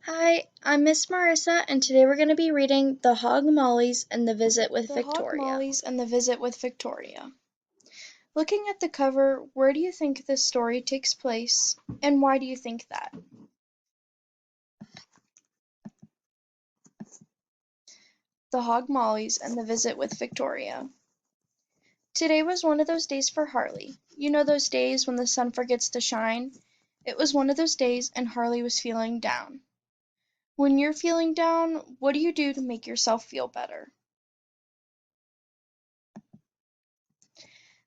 Hi, I'm Miss Marissa, and today we're going to be reading The Hog Mollies and the Visit with The Hog Victoria. Mollies and the Visit with Victoria. Looking at the cover, where do you think this story takes place, and why do you think that? The Hog Mollies and the Visit with Victoria. Today was one of those days for Harley. You know those days when the sun forgets to shine? It was one of those days, and Harley was feeling down. When you're feeling down, what do you do to make yourself feel better?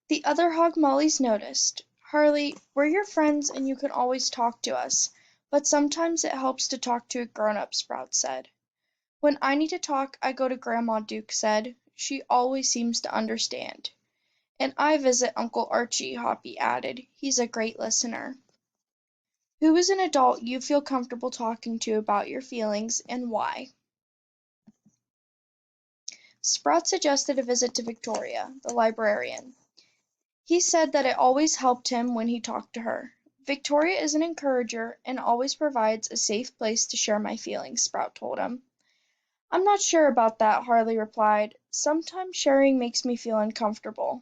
The other Hog Mollies noticed. Harley, we're your friends and you can always talk to us, but sometimes it helps to talk to a grown-up, Sprout said. When I need to talk, I go to Grandma, Duke said. She always seems to understand. And I visit Uncle Archie, Hoppy added. He's a great listener. Who is an adult you feel comfortable talking to about your feelings and why? Sprout suggested a visit to Victoria, the librarian. He said that it always helped him when he talked to her. Victoria is an encourager and always provides a safe place to share my feelings, Sprout told him. I'm not sure about that, Harley replied. Sometimes sharing makes me feel uncomfortable.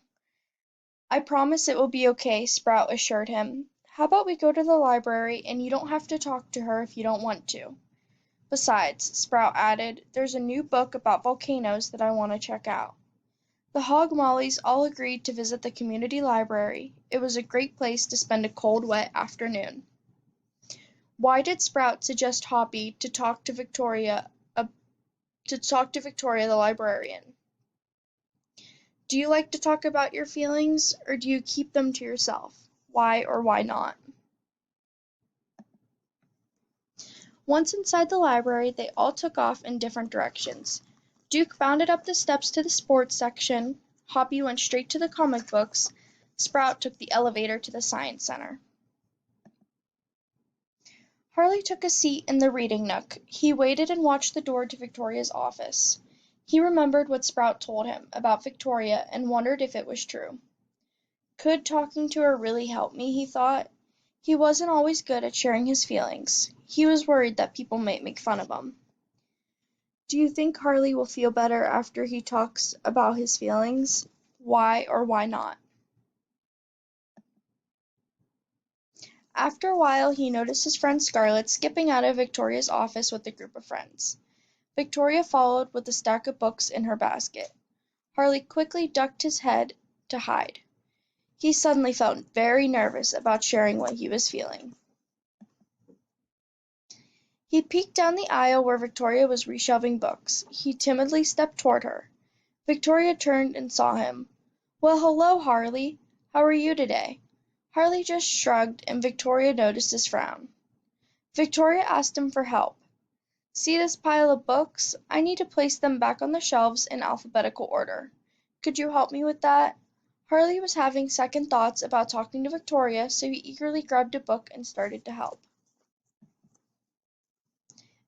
I promise it will be okay, Sprout assured him. How about we go to the library and you don't have to talk to her if you don't want to. Besides, Sprout added, there's a new book about volcanoes that I want to check out. The Hog Mollies all agreed to visit the community library. It was a great place to spend a cold, wet afternoon. Why did Sprout suggest Hoppy to talk to Victoria the librarian? Do you like to talk about your feelings, or do you keep them to yourself? Why or why not? Once inside the library, they all took off in different directions. Duke bounded up the steps to the sports section, Hoppy went straight to the comic books, Sprout took the elevator to the science center. Harley took a seat in the reading nook. He waited and watched the door to Victoria's office. He remembered what Sprout told him about Victoria and wondered if it was true. Could talking to her really help me, he thought. He wasn't always good at sharing his feelings. He was worried that people might make fun of him. Do you think Harley will feel better after he talks about his feelings? Why or why not? After a while, he noticed his friend Scarlett skipping out of Victoria's office with a group of friends. Victoria followed with a stack of books in her basket. Harley quickly ducked his head to hide. He suddenly felt very nervous about sharing what he was feeling. He peeked down the aisle where Victoria was reshelving books. He timidly stepped toward her. Victoria turned and saw him. Well, hello, Harley. How are you today? Harley just shrugged, and Victoria noticed his frown. Victoria asked him for help. See this pile of books? I need to place them back on the shelves in alphabetical order. Could you help me with that? Harley was having second thoughts about talking to Victoria, so he eagerly grabbed a book and started to help.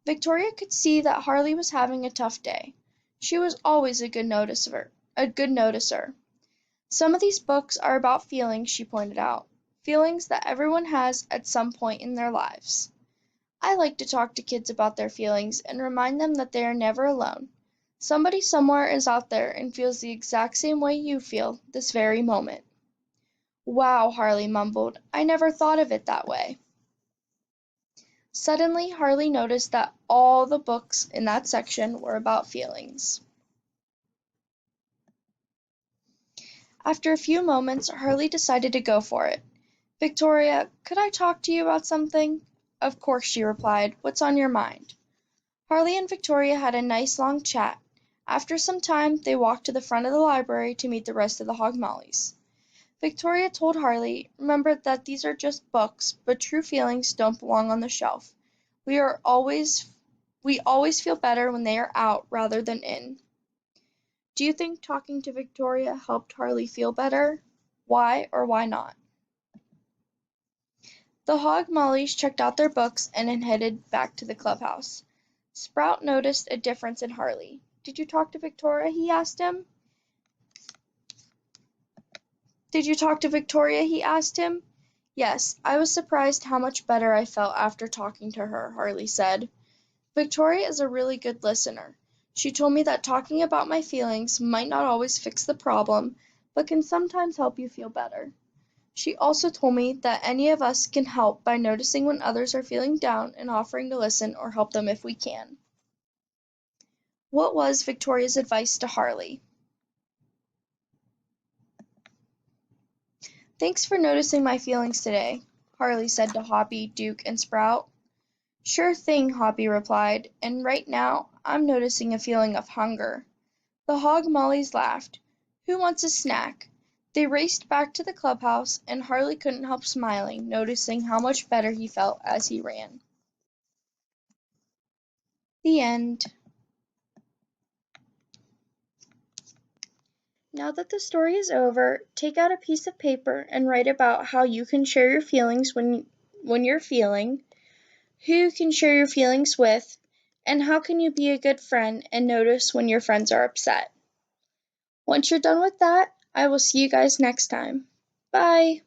Victoria could see that Harley was having a tough day. She was always a good noticer. Some of these books are about feelings, she pointed out. Feelings that everyone has at some point in their lives. I like to talk to kids about their feelings and remind them that they are never alone. Somebody somewhere is out there and feels the exact same way you feel this very moment. Wow, Harley mumbled. I never thought of it that way. Suddenly, Harley noticed that all the books in that section were about feelings. After a few moments, Harley decided to go for it. Victoria, could I talk to you about something? Of course, she replied. What's on your mind? Harley and Victoria had a nice long chat. After some time, they walked to the front of the library to meet the rest of the Hog Mollies. Victoria told Harley, remember that these are just books, but true feelings don't belong on the shelf. We are always we always feel better when they are out rather than in. Do you think talking to Victoria helped Harley feel better? Why or why not? The Hog Mollies checked out their books and then headed back to the clubhouse. Sprout noticed a difference in Harley. Did you talk to Victoria? He asked him. Did you talk to Victoria? He asked him. Yes, I was surprised how much better I felt after talking to her, Harley said. Victoria is a really good listener. She told me that talking about my feelings might not always fix the problem, but can sometimes help you feel better. She also told me that any of us can help by noticing when others are feeling down and offering to listen or help them if we can. What was Victoria's advice to Harley? Thanks for noticing my feelings today, Harley said to Hoppy, Duke, and Sprout. Sure thing, Hoppy replied, and right now I'm noticing a feeling of hunger. The Hog Mollies laughed. Who wants a snack? They raced back to the clubhouse, and Harley couldn't help smiling, noticing how much better he felt as he ran. The end. Now that the story is over, take out a piece of paper and write about how you can share your feelings when you're feeling, who you can share your feelings with, and how can you be a good friend and notice when your friends are upset. Once you're done with that, I will see you guys next time. Bye!